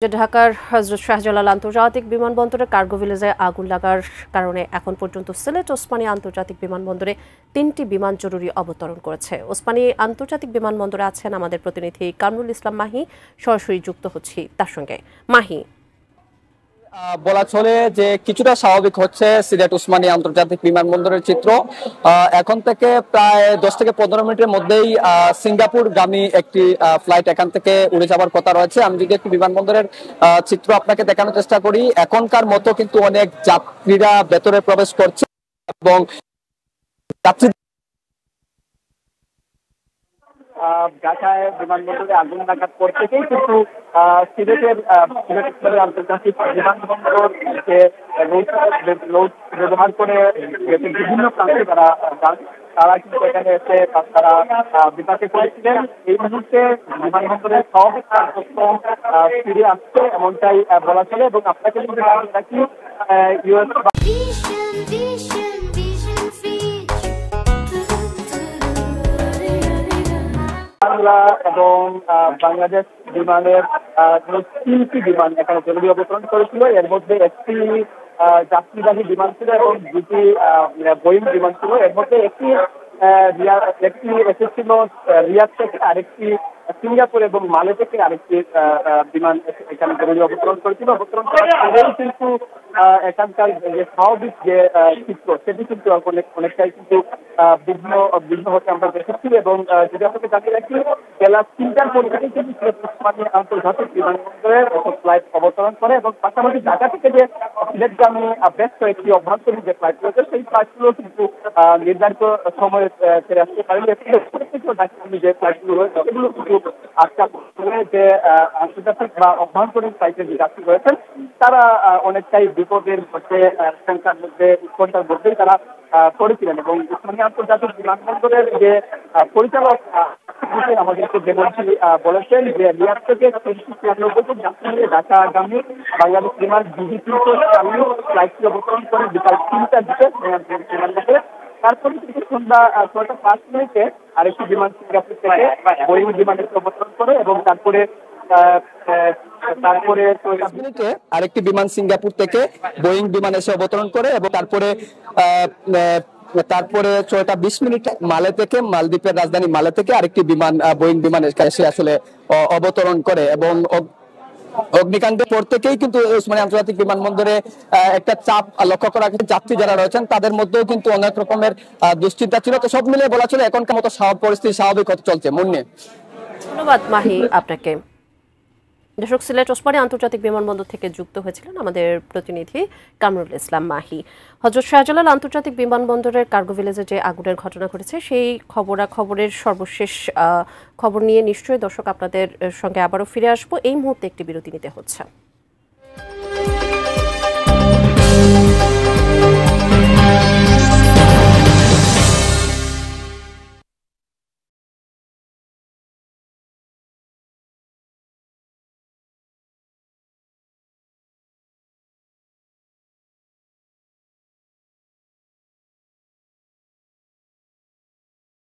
ঢাকার হযরত শাহজালাল আন্তর্জাতিক বিমানবন্দরে কার্গো ভিলেজে আগুন লাগার কারণে এখন পর্যন্ত সিলেট ওসমানী আন্তর্জাতিক বিমানবন্দরে ৩টি বিমান জরুরি অবতরণ করেছে। ওসমানী আন্তর্জাতিক বিমানবন্দরে আছেন আমাদের প্রতিনিধি কামরুল ইসলাম মাহি, সরাসরি যুক্ত হচ্ছি তার সঙ্গে। মাহি, বলা চলে যে কিছুটা স্বাভাবিক হচ্ছে সিলেট ওসমানী আন্তর্জাতিক বিমানবন্দরের চিত্র। এখন থেকে প্রায় 10 থেকে 15 মিনিটের মধ্যেই সিঙ্গাপুর গামী একটি ফ্লাইট এখান থেকে উড়ে যাওয়ার কথা রয়েছে। আমি যদি একটি বিমানবন্দরের চিত্র আপনাকে দেখানোর চেষ্টা করি, এখনকার মতো কিন্তু অনেক যাত্রীরা ভেতরে প্রবেশ করছে এবং যাত্রী ঢাকায় বিমানবন্দরে আগুন লাগার পর থেকেই কিন্তু সিলেটের সিলেট আন্তর্জাতিক বিমানবন্দর ব্যবহার করে বিভিন্ন প্রান্তে তারা কিন্তু এখানে এসে তারা বিপাকে পড়েছিলেন। এই মুহূর্তে বিমানবন্দরের স্বাভাবিক কার্যক্রম ফিরে আসছে এমনটাই বলা চলে। এবং আপনাকে যদি রাখি ইউএস বাংলা এবং বাংলাদেশ বিমানের 3টি বিমান এখানে জরুরি অবতরণ করেছিল। এর মধ্যে একটি যাত্রীবাহী বিমান ছিল এবং 2টি বোয়িং বিমান ছিল। এর মধ্যে একটি এসেছিল রিয়াদ থেকে, আরেকটি সিঙ্গাপুর এবং মালে থেকে আরেকটি বিমান এখানে জরুরি অবতরণ করেছিল। অবতরণ করার কিন্তু এখানকার যে স্বাভাবিক যে চিত্র সেটি কিন্তু অনেকটাই কিন্তু বিঘ্ন হতে আমরা দেখেছি। এবং যদি আপনাকে জানিয়ে রাখি, বেলা 3টার পর থেকে কিন্তু সিলেট ওসমানী আন্তর্জাতিক বিমানবন্দরে ফ্লাইট অবতরণ করে এবং পাশাপাশি ঢাকা থেকে যে সিলেটগামী বেশ কয়েকটি অভ্যন্তরীণ যে ফ্লাইট রয়েছে সেই ফ্লাইটগুলো কিন্তু নির্ধারিত সময়ে ছেড়ে আসতে পারেনি। ঢাকাগামী যে ফ্লাইটগুলো রয়েছে সেগুলো কিন্তু আটকা পড়ে। যে আন্তর্জাতিক বা অভ্যন্তরীণ ফ্লাইটের যে যাত্রী রয়েছেন তারা অনেকটাই বিপদের মধ্যে উৎকণ্ঠার মধ্যেই তারা করেছিলেন। এবং ওসমানী আন্তর্জাতিক বিমানবন্দরের যে পরিচালক আমাদেরকে বলেছেন যে রিয়াদ থেকে 393 জন যাত্রী নিয়ে ঢাকাগামী বাংলাদেশ বিমান ফ্লাইটটি অবতরণ করে বিকাল 3টার দিকে বিমানবন্দরে। তারপরে কিন্তু সন্ধ্যা 6টা 5 মিনিটে আরেকটি বিমান সিঙ্গাপুর থেকে বোয়িং বিমানে অবতরণ করে এবং তারপরে আরেকটি বিমান সিঙ্গাপুর থেকে বোয়িং বিমান এসে অবতরণ করে এবং তারপরে 6টা 20 মিনিট মালে থেকে, মালদ্বীপের রাজধানী মালে থেকে আরেকটি বিমান বোয়িং বিমান এসে আসলে অবতরণ করে। এবং অগ্নিকাণ্ডের পর থেকেই কিন্তু ওসমানী আন্তর্জাতিক বিমানবন্দরে একটা চাপ লক্ষ্য করা গেছে। যাত্রী যারা রয়েছেন তাদের মধ্যেও কিন্তু অনেক রকমের দুশ্চিন্তা ছিল। তো সব মিলিয়ে বলা চলে এখনকার মতো পরিস্থিতি স্বাভাবিক হতে চলছে। মুন্নি, ধন্যবাদ মাহি আপনাকে। দর্শক, সিলেট ওসমানী আন্তর্জাতিক বিমানবন্দর থেকে যুক্ত হয়েছিলেন আমাদের প্রতিনিধি কামরুল ইসলাম মাহি। হযরত শাহজালাল আন্তর্জাতিক বিমানবন্দরের কার্গো ভিলেজে যে আগুনের ঘটনা ঘটেছে সেই খবরের সর্বশেষ খবর নিয়ে নিশ্চয়ই দর্শক আপনাদের সঙ্গে আবারও ফিরে আসবো। এই মুহূর্তে একটি বিরতি নিতে হচ্ছে।